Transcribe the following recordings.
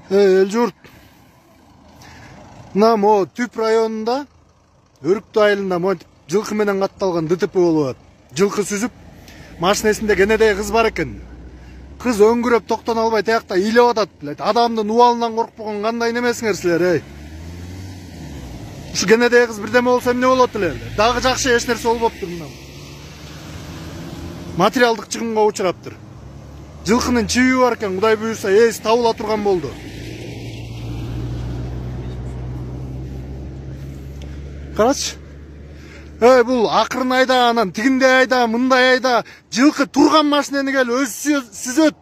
Эл журт. Мына мо Түп районунда Өрүктү айылында монтип жылкы менен катталган ДТП болуп атат. Жылкы сүзүп, машинесинде кенедей кыз бар экен. Кыз өңгүрөп токтоно албай таякта ыйлап атат. Адамдын убалынан коркпогон кандай немесиңер силер, эй? Ушу кенедей кыз бирдеме болсо эмне болот эле? Дагы жакшы эч нерсе болбоптур мына. Материалдык чыгымга учураптыр. Жылкынын чиби бар экен, Кудай буюрса ээси табыла турган болду. Карачы. Бул акырын айда, анан тигиндей айда, мындай айда, жылкы турган машинени кел өзү сүзөт.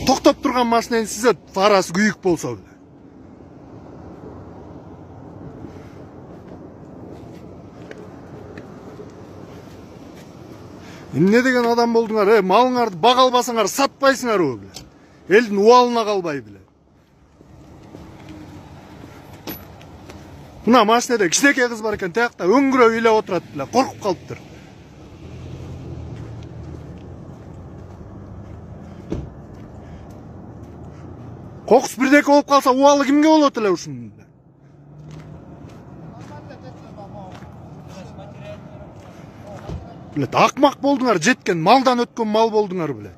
Токтоп турган машинени сүзөт, фарасы күйүк болсо беле. Эмне деген адам болдуңар, малыңарды бага албасаңар сатпайсыңарбы беле? Элдин убалына калбай беле. Мына машинеде кичинекей кыз бар экен, таякта өңгүрөп ыйлап отурат беле, коркуп калыптыр. Кокус бирдеке болуп калса, убалы кимге болот эле ушунун? Акмак болдуңар, жеткен малдан өткөн мал болдуңар беле.